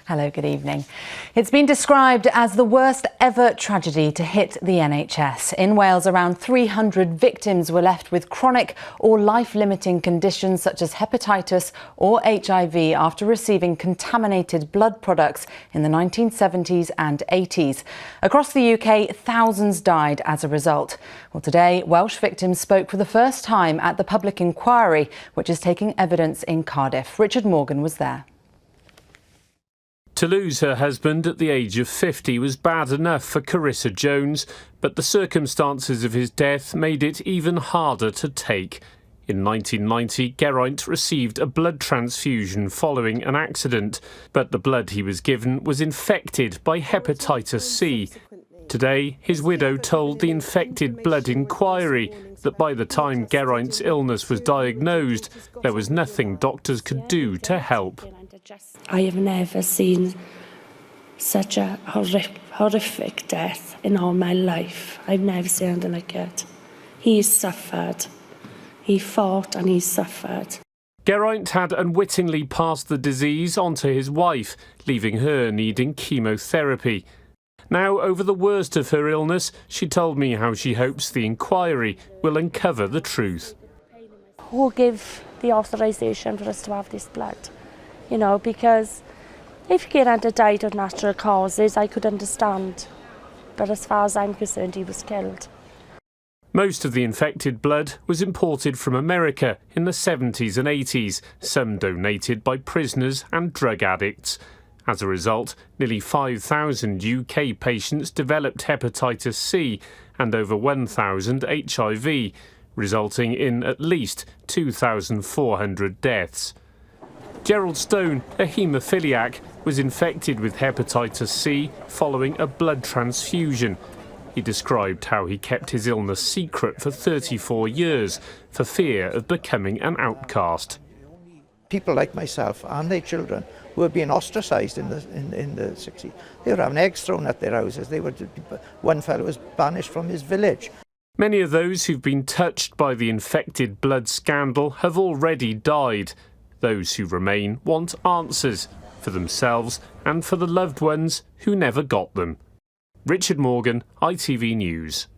Hello, good evening. It's been described as the worst ever tragedy to hit the NHS. In Wales, around 300 victims were left with chronic or life-limiting conditions such as hepatitis or HIV after receiving contaminated blood products in the 1970s and 80s. Across the UK, thousands died as a result. Well, today, Welsh victims spoke for the first time at the public inquiry, which is taking evidence in Cardiff. Richard Morgan was there. To lose her husband at the age of 50 was bad enough for Carissa Jones, but the circumstances of his death made it even harder to take. In 1990, Geraint received a blood transfusion following an accident, but the blood he was given was infected by hepatitis C. Today, his widow told the Infected Blood Inquiry that by the time Geraint's illness was diagnosed, there was nothing doctors could do to help. I have never seen such a horrific death in all my life. I've never seen anything like it. He suffered. He fought and he suffered. Geraint had unwittingly passed the disease on to his wife, leaving her needing chemotherapy. Now, over the worst of her illness, she told me how she hopes the inquiry will uncover the truth. Who gave the authorisation for us to have this blood? You know, because if Geraint had died of natural causes, I could understand. But as far as I'm concerned, he was killed. Most of the infected blood was imported from America in the 70s and 80s, some donated by prisoners and drug addicts. As a result, nearly 5,000 UK patients developed hepatitis C and over 1,000 HIV, resulting in at least 2,400 deaths. Gerald Stone, a haemophiliac, was infected with hepatitis C following a blood transfusion. He described how he kept his illness secret for 34 years for fear of becoming an outcast. People like myself and their children were being ostracised in the 60s. They were having eggs thrown at their houses. One fellow was banished from his village. Many of those who've been touched by the infected blood scandal have already died. Those who remain want answers for themselves and for the loved ones who never got them. Richard Morgan, ITV News.